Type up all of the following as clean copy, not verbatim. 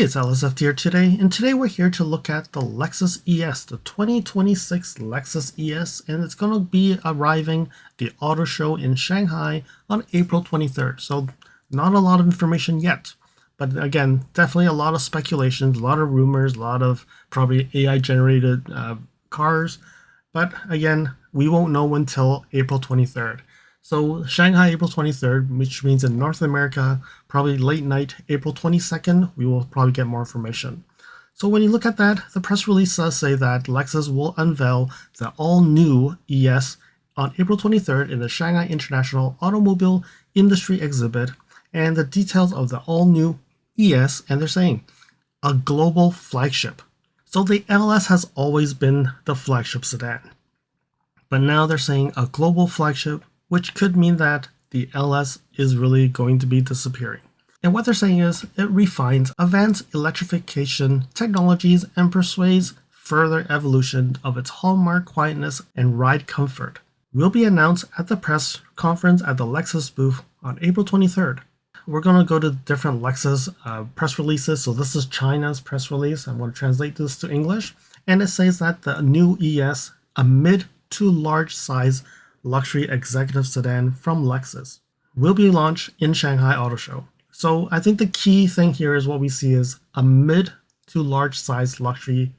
It's LSF here today, and today we're here to look at the Lexus ES, the 2026 Lexus ES, and it's going to be arriving at the auto show in Shanghai on April 23rd. So not a lot of information yet, but again, definitely a lot of speculations, a lot of rumors, a lot of probably AI generated cars. But again, we won't know until April 23rd. So Shanghai, April 23rd, which means in North America, probably late night, April 22nd, we will probably get more information. So when you look at that, the press release does say that Lexus will unveil the all-new ES on April 23rd in the Shanghai International Automobile Industry Exhibit, and the details of the all-new ES, and they're saying a global flagship. So the LS has always been the flagship sedan, but now they're saying a global flagship, which could mean that the LS is really going to be disappearing. And what they're saying is it refines advanced electrification technologies and persuades further evolution of its hallmark quietness and ride comfort. Will be announced at the press conference at the Lexus booth on April 23rd. We're going to go to different Lexus press releases. So this is China's press release. I'm going to translate this to English. And it says that the new ES, a mid to large size luxury executive sedan from Lexus, will be launched in Shanghai Auto Show. So I think the key thing here is what we see is a mid to large size luxury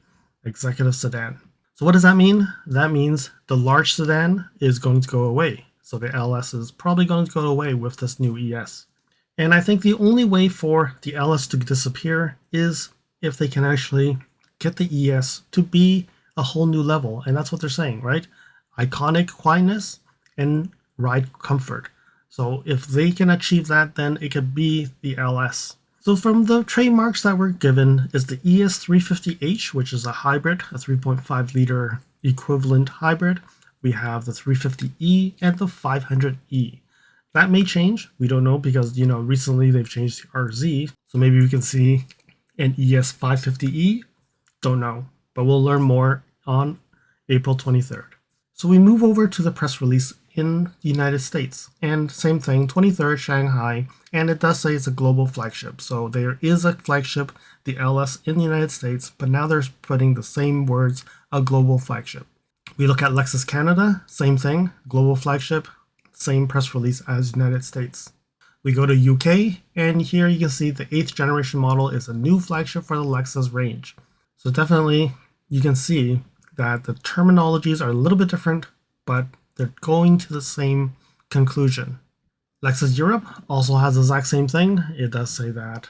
executive sedan. So what does that mean? That means the large sedan is going to go away. So the LS is probably going to go away with this new ES. And I think the only way for the LS to disappear is if they can actually get the ES to be a whole new level. And that's what they're saying, right? Iconic quietness and ride comfort. So if they can achieve that, then it could be the LS. So from the trademarks that were given is the ES350H, which is a hybrid, a 3.5 liter equivalent hybrid. We have the 350E and the 500E. That may change. We don't know because, recently they've changed the RZ. So maybe we can see an ES550E. Don't know, but we'll learn more on April 23rd. So we move over to the press release in the United States, and same thing, 23rd Shanghai, and it does say it's a global flagship. So there is a flagship, the LS in the United States, but now they're putting the same words, a global flagship. We look at Lexus Canada, same thing, global flagship, same press release as United States. We go to UK, and here you can see the 8th generation model is a new flagship for the Lexus range. So definitely you can see that the terminologies are a little bit different, but they're going to the same conclusion. Lexus Europe also has the exact same thing. It does say that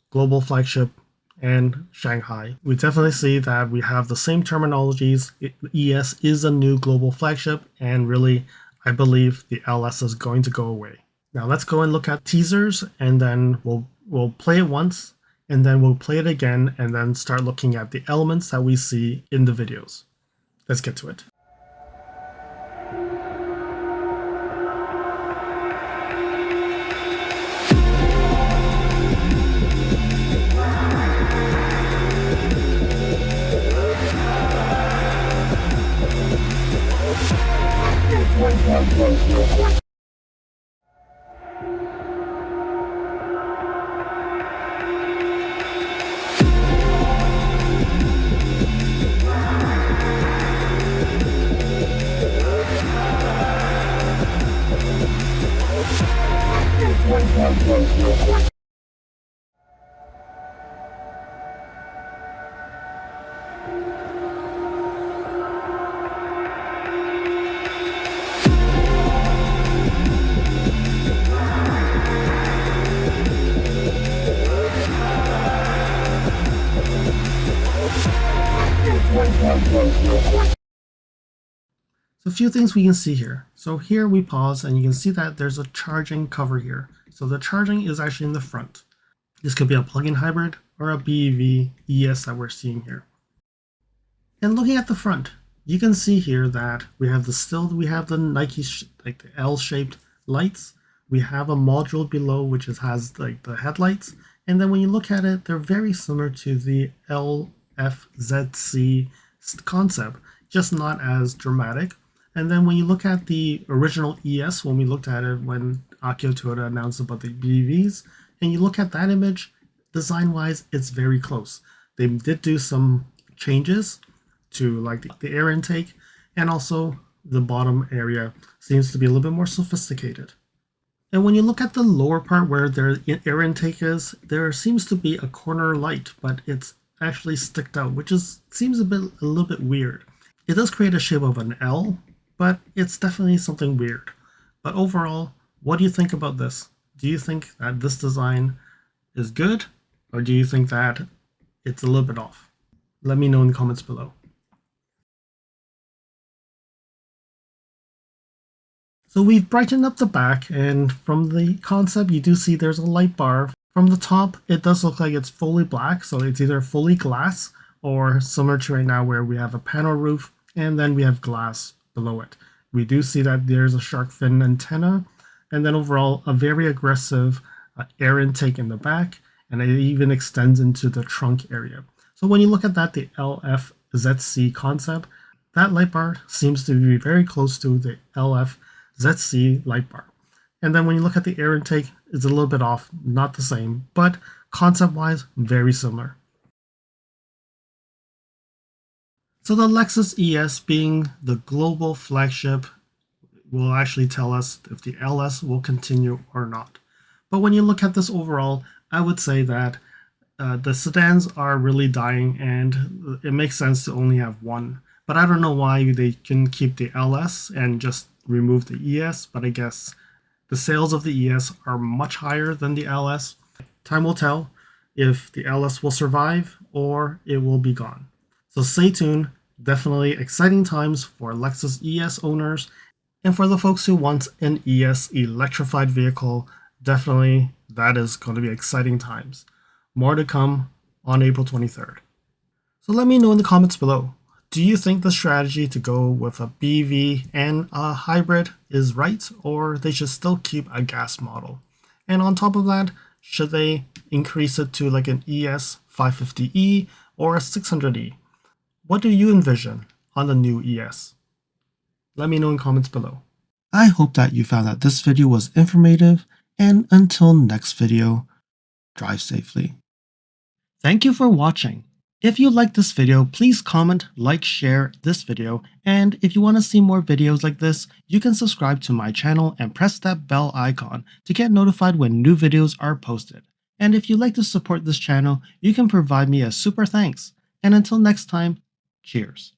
global flagship and Shanghai. We definitely see that we have the same terminologies. ES is a new global flagship, and really, I believe the LS is going to go away. Now let's go and look at teasers, and then we'll play it once, and then we'll play it again, and then start looking at the elements that we see in the videos. Let's get to it. So a few things we can see here. So here we pause, and you can see that there's a charging cover here. So the charging is actually in the front. This could be a plug-in hybrid or a BEV ES that we're seeing here. And looking at the front, you can see here that we have the Nike like the L-shaped lights. We have a module below which has like the headlights, and then when you look at it, they're very similar to the LFZC concept, just not as dramatic. And then when you look at the original ES, when we looked at it when Akio Toyoda announced about the BEVs, and you look at that image, Design-wise, it's very close. They did do some changes to like the air intake, and also the bottom area seems to be a little bit more sophisticated. And when you look at the lower part where their air intake is, there seems to be a corner light, but it's actually sticked out, which seems a little bit weird. It does create a shape of an L, but it's definitely something weird. But overall, what do you think about this? Do you think that this design is good, or do you think that it's a little bit off? Let me know in the comments below. So we've brightened up the back, and from the concept you do see there's a light bar. From the top it does look like it's fully black, so it's either fully glass or similar to right now where we have a panel roof and then we have glass below it. We do see that there's a shark fin antenna, and then overall a very aggressive air intake in the back, and it even extends into the trunk area. So when you look at that, the LFZC concept, that light bar seems to be very close to the LFZC light bar. And then when you look at the air intake, it's a little bit off, not the same, but concept-wise, very similar. So the Lexus ES, being the global flagship, will actually tell us if the LS will continue or not. But when you look at this overall, I would say that the sedans are really dying, and it makes sense to only have one. But I don't know why they can keep the LS and just remove the ES, but I guess the sales of the ES are much higher than the LS. Time will tell if the LS will survive or it will be gone. So stay tuned. Definitely exciting times for Lexus ES owners, and for the folks who want an ES electrified vehicle, definitely that is going to be exciting times. More to come on April 23rd. So let me know in the comments below. Do you think the strategy to go with a BV and a hybrid is right, or they should still keep a gas model? And on top of that, should they increase it to like an ES 550E or a 600E? What do you envision on the new ES? Let me know in comments below. I hope that you found that this video was informative, and until next video, drive safely. Thank you for watching. If you liked this video, please comment, like, share this video, and if you want to see more videos like this, you can subscribe to my channel and press that bell icon to get notified when new videos are posted. And if you'd like to support this channel, you can provide me a super thanks. And until next time, cheers.